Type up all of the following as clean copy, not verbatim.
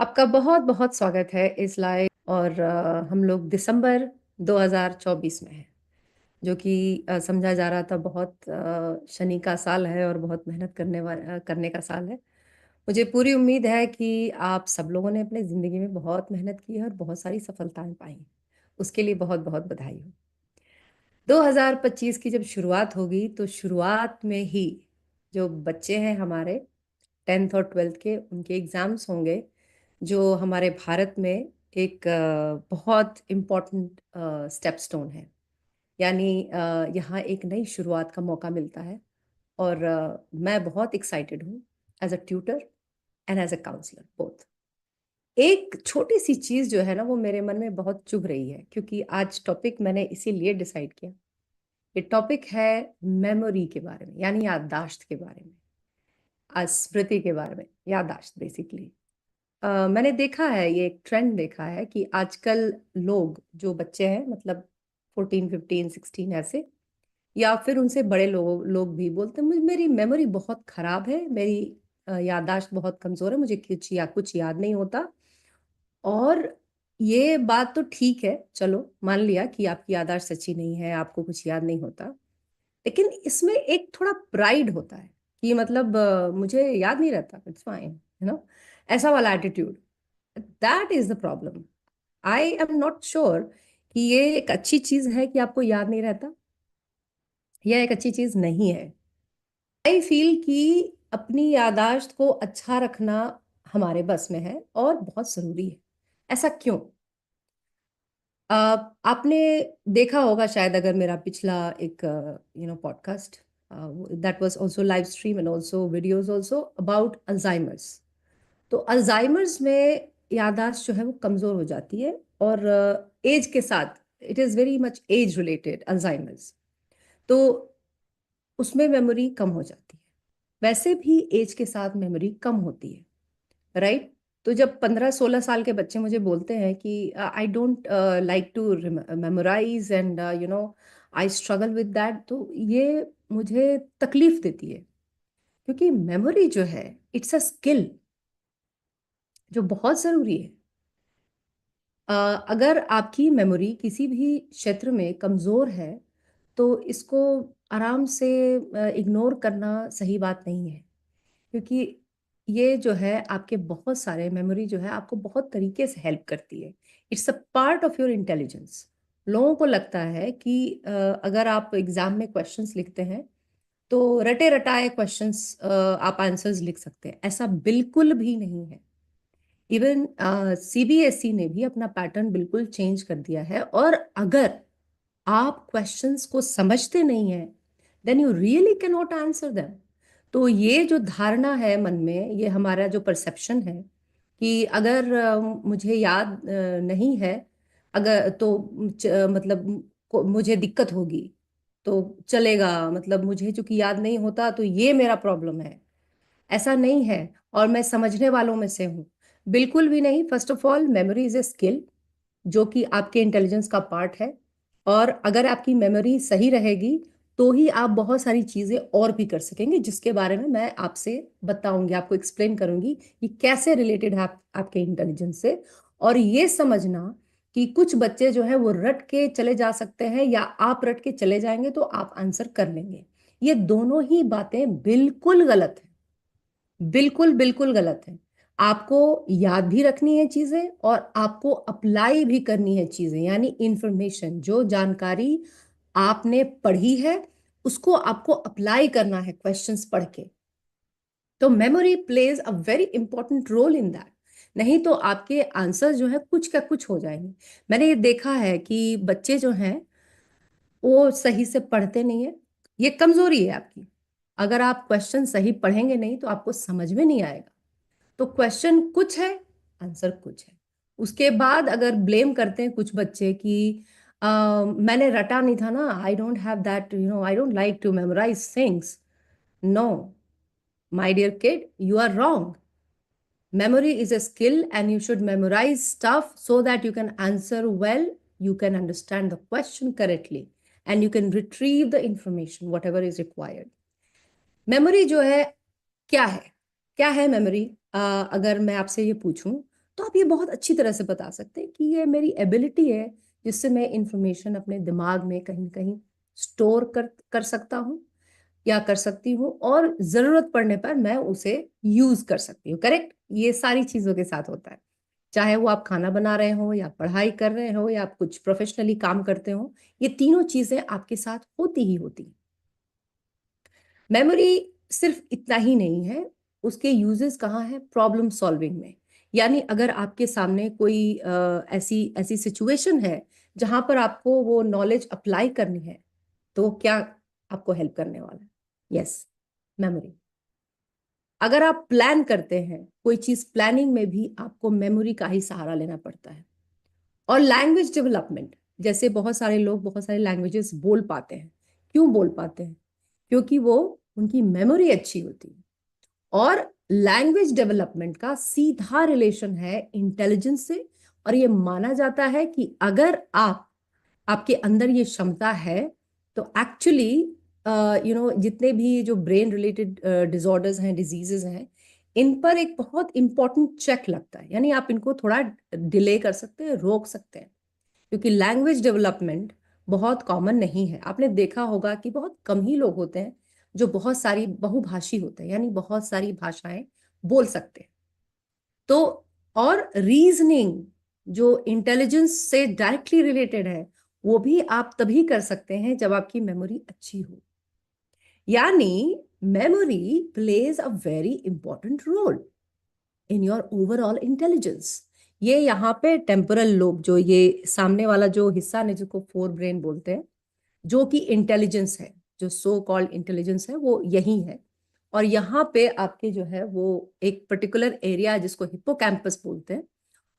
आपका बहुत बहुत स्वागत है इस लाइव और हम लोग दिसंबर 2024 में हैं जो कि समझा जा रहा था बहुत शनि का साल है और बहुत मेहनत करने का साल है। मुझे पूरी उम्मीद है कि आप सब लोगों ने अपनी ज़िंदगी में बहुत मेहनत की है और बहुत सारी सफलताएं पाई हैं। उसके लिए बहुत बहुत बधाई हो। 2025 की जब शुरुआत होगी तो शुरुआत में ही जो बच्चे हैं हमारे 10th और 12th के उनके एग्जाम्स होंगे जो हमारे भारत में एक बहुत इम्पोर्टेंट स्टेप स्टोन है। यानी यहाँ एक नई शुरुआत का मौका मिलता है और मैं बहुत एक्साइटेड हूँ as a tutor and as a counsellor both. एक छोटी सी चीज़ जो है ना वो मेरे मन में बहुत चुभ रही है क्योंकि आज टॉपिक मैंने इसीलिए डिसाइड किया। ये टॉपिक है मेमोरी के बारे में, यानी याददाश्त के बारे में, स्मृति के बारे में, याददाश्त बेसिकली। मैंने देखा है, ये एक ट्रेंड देखा है कि आजकल लोग जो बच्चे हैं मतलब 14 15 16 ऐसे, या फिर उनसे बड़े लोग भी बोलते हैं मुझे मेरी मेमोरी बहुत खराब है, मेरी याददाश्त बहुत कमजोर है, मुझे कुछ याद नहीं होता। और ये बात तो ठीक है, चलो मान लिया कि आपकी याददाश्त सच्ची नहीं है, आपको कुछ याद नहीं होता। लेकिन इसमें एक थोड़ा प्राइड होता है कि मतलब मुझे याद नहीं रहता, इट्स फाइन, ऐसा वाला attitude. That is the problem. I am not sure कि ये एक अच्छी चीज है कि आपको याद नहीं रहता, यह एक अच्छी चीज नहीं है। आई फील कि अपनी याददाश्त को अच्छा रखना हमारे बस में है और बहुत जरूरी है। ऐसा क्यों? आपने देखा होगा शायद, अगर मेरा पिछला एक podcast, that was also live stream and also videos also about Alzheimer's. तो अल्जाइमर्स में याददाश्त जो है वो कमजोर हो जाती है और एज के साथ it is very much age related Alzheimer's. तो उसमें मेमोरी कम हो जाती है। वैसे भी एज के साथ मेमोरी कम होती है, राइट? तो जब 15 16 साल के बच्चे मुझे बोलते हैं कि I don't like to memorise and I struggle with that, तो ये मुझे तकलीफ देती है क्योंकि मेमोरी जो है इट्स अ स्किल जो बहुत जरूरी है। अ, अगर आपकी मेमोरी किसी भी क्षेत्र में कमजोर है तो इसको आराम से इग्नोर करना सही बात नहीं है, क्योंकि ये जो है आपके बहुत सारे मेमोरी जो है आपको बहुत तरीके से हेल्प करती है। It's a part of your intelligence. लोगों को लगता है कि अगर आप एग्जाम में क्वेश्चंस लिखते हैं तो रटे रटाए क्वेश्चंस आप आंसर्स लिख सकते हैं, ऐसा बिल्कुल भी नहीं है। इवन सीबीएसई ने भी अपना पैटर्न बिल्कुल चेंज कर दिया है। और अगर आप क्वेश्चंस को समझते नहीं हैं then you really can not answer them. तो ये जो धारणा है मन में, ये हमारा जो परसेप्शन है कि अगर मुझे याद नहीं है, अगर तो मतलब मुझे दिक्कत होगी तो चलेगा, मतलब मुझे चूंकि याद नहीं होता तो ये मेरा प्रॉब्लम है। ऐसा नहीं है। और मैं समझने वालों में से हूँ, बिल्कुल भी नहीं। First of all memory is a skill जो कि आपके इंटेलिजेंस का पार्ट है। और अगर आपकी मेमोरी सही रहेगी तो ही आप बहुत सारी चीजें और भी कर सकेंगे, जिसके बारे में मैं आपसे बताऊंगी, आपको एक्सप्लेन करूंगी कि कैसे रिलेटेड है आपके इंटेलिजेंस से। और ये समझना कि कुछ बच्चे जो है वो रट के चले जा सकते हैं या आप रट के चले जाएंगे तो आप आंसर कर लेंगे, ये दोनों ही बातें बिल्कुल गलत है। बिल्कुल बिल्कुल गलत है। आपको याद भी रखनी है चीजें और आपको अप्लाई भी करनी है चीजें, यानी इंफॉर्मेशन, जो जानकारी आपने पढ़ी है उसको आपको अप्लाई करना है क्वेश्चंस पढ़ के। तो memory plays a very important role in that. नहीं तो आपके आंसर जो है कुछ का कुछ हो जाएंगे। मैंने ये देखा है कि बच्चे जो हैं वो सही से पढ़ते नहीं है। ये कमजोरी है आपकी। अगर आप क्वेश्चन सही पढ़ेंगे नहीं तो आपको समझ में नहीं आएगा। तो क्वेश्चन कुछ है, आंसर कुछ है। उसके बाद अगर ब्लेम करते हैं कुछ बच्चे कि मैंने रटा नहीं था ना, I don't have that, I don't like to memorise things. No, my dear kid, you are wrong. Memory is a skill and you should memorize stuff so that you can answer well, you can understand the question correctly, and you can retrieve the information, whatever is required. Memory जो है क्या है, क्या है memory? अगर मैं आपसे ये पूछूं तो आप ये बहुत अच्छी तरह से बता सकते हैं कि ये मेरी एबिलिटी है जिससे मैं इंफॉर्मेशन अपने दिमाग में कहीं ना कहीं स्टोर कर सकता हूँ या कर सकती हूँ, और जरूरत पड़ने पर मैं उसे यूज कर सकती हूँ। करेक्ट, ये सारी चीजों के साथ होता है, चाहे वो आप खाना बना रहे हो या पढ़ाई कर रहे हो या आप कुछ प्रोफेशनली काम करते हो, ये तीनों चीजें आपके साथ होती ही होती हैं। मेमोरी सिर्फ इतना ही नहीं है, उसके यूजेस कहाँ है, प्रॉब्लम सॉल्विंग में। यानी अगर आपके सामने कोई ऐसी ऐसी सिचुएशन है जहां पर आपको वो नॉलेज अप्लाई करनी है, तो क्या आपको हेल्प करने वाला है? Yes, memory. अगर आप प्लान करते हैं कोई चीज, प्लानिंग में भी आपको मेमोरी का ही सहारा लेना पड़ता है। और लैंग्वेज डेवलपमेंट, जैसे बहुत सारे लोग बहुत सारे लैंग्वेजेस बोल पाते हैं। क्यों बोल पाते हैं? क्योंकि वो उनकी मेमोरी अच्छी होती है। और लैंग्वेज डेवलपमेंट का सीधा रिलेशन है इंटेलिजेंस से। और ये माना जाता है कि अगर आपके अंदर ये क्षमता है, तो एक्चुअली जितने भी जो ब्रेन रिलेटेड डिसऑर्डर्स हैं, डिजीजेस हैं, इन पर एक बहुत इंपॉर्टेंट चेक लगता है। यानी आप इनको थोड़ा डिले कर सकते हैं, रोक सकते हैं। क्योंकि लैंग्वेज डेवलपमेंट बहुत कॉमन नहीं है। आपने देखा होगा कि बहुत कम ही लोग होते हैं जो बहुत सारी बहुभाषी होते हैं, यानी बहुत सारी भाषाएं बोल सकते हैं। तो और रीजनिंग जो इंटेलिजेंस से डायरेक्टली रिलेटेड है, वो भी आप तभी कर सकते हैं जब आपकी मेमोरी अच्छी हो। यानी memory plays a very important role in your overall intelligence. ये यहाँ पे टेम्पोरल लोब, जो ये सामने वाला जो हिस्सा है जिसको फोर ब्रेन बोलते हैं, जो कि इंटेलिजेंस है, जो सो कॉल्ड इंटेलिजेंस है, वो यही है। और यहाँ पे आपके जो है वो एक पर्टिकुलर एरिया है जिसको हिप्पोकैम्पस बोलते हैं।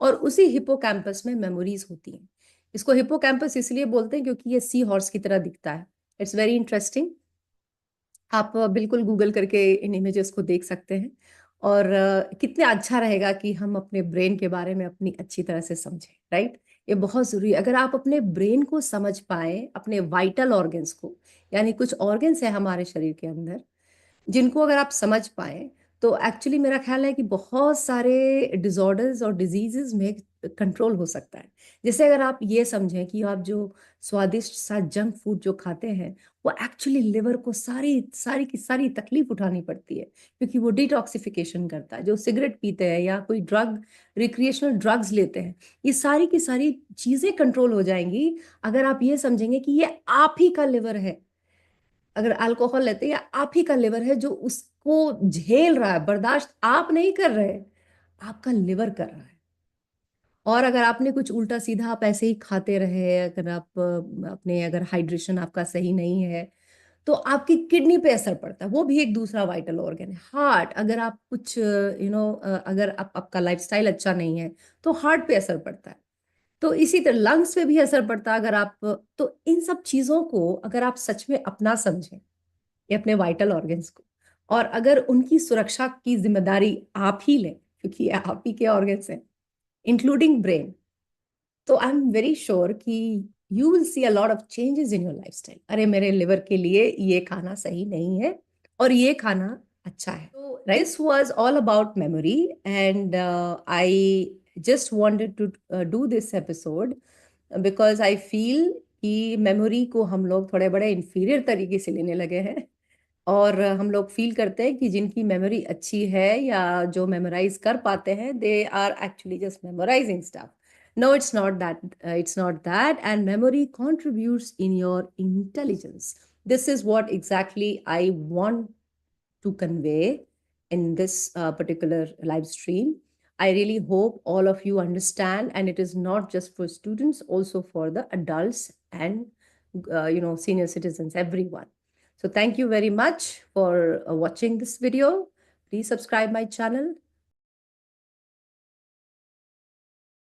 और उसी हिप्पोकैम्पस में मेमोरीज होती हैं। इसको हिप्पोकैम्पस इसलिए बोलते हैं क्योंकि ये सी हॉर्स की तरह दिखता है। It's very interesting. आप बिल्कुल गूगल करके इन इमेजेस को देख सकते हैं। और कितना अच्छा रहेगा कि हम अपने ब्रेन के बारे में अपनी अच्छी तरह से समझें, राइट? ये बहुत जरूरी है। अगर आप अपने ब्रेन को समझ पाए, अपने वाइटल ऑर्गन्स को, यानी कुछ ऑर्गन्स है हमारे शरीर के अंदर जिनको अगर आप समझ पाए, तो एक्चुअली मेरा ख्याल है कि बहुत सारे डिसऑर्डर्स और डिजीजेस में कंट्रोल हो सकता है। जैसे अगर आप ये समझें कि आप जो स्वादिष्ट सा जंक फूड जो खाते हैं, वो एक्चुअली लिवर को सारी सारी की सारी तकलीफ उठानी पड़ती है, क्योंकि वो डिटॉक्सिफिकेशन करता है। जो सिगरेट पीते हैं या कोई ड्रग, रिक्रिएशनल ड्रग्स लेते हैं, ये सारी की सारी चीजें कंट्रोल हो जाएंगी अगर आप ये समझेंगे कि ये आप ही का लिवर है। अगर अल्कोहल लेते हैं, या आप ही का लिवर है जो उसको झेल रहा है, बर्दाश्त आप नहीं कर रहे, आपका लिवर कर रहा है। और अगर आपने कुछ उल्टा सीधा आप ऐसे ही खाते रहे, अगर आप अपने अगर हाइड्रेशन आपका सही नहीं है, तो आपकी किडनी पे असर पड़ता है। वो भी एक दूसरा वाइटल ऑर्गन है। हार्ट, अगर आप कुछ अगर आपका लाइफस्टाइल अच्छा नहीं है, तो हार्ट पे असर पड़ता है। तो इसी तरह लंग्स पे भी असर पड़ता है। अगर आप, तो इन सब चीजों को अगर आप सच में अपना समझें, ये अपने वाइटल ऑर्गन्स को, और अगर उनकी सुरक्षा की जिम्मेदारी आप ही लें, क्योंकि ये आप ही के ऑर्गन्स हैं, इंक्लूडिंग ब्रेन, तो आई एम वेरी श्योर कि you will see a lot of changes in your lifestyle. अरे मेरे लिवर के लिए ये खाना सही नहीं है और ये खाना अच्छा है। तो this was all about memory, and I just wanted to do this episode because I feel कि मेमोरी को हम लोग थोड़े बड़े इंफीरियर तरीके से लेने लगे हैं। और हम लोग फील करते हैं कि जिनकी मेमोरी अच्छी है या जो मेमोराइज कर पाते हैं, they are actually just memorising stuff. No, it's not that. It's not that. And memory contributes in your intelligence. This is what exactly I want to convey in this particular live stream. I really hope all of you understand, and it is not just for students, also for the adults and senior citizens, everyone. So thank you very much for watching this video. Please subscribe my channel.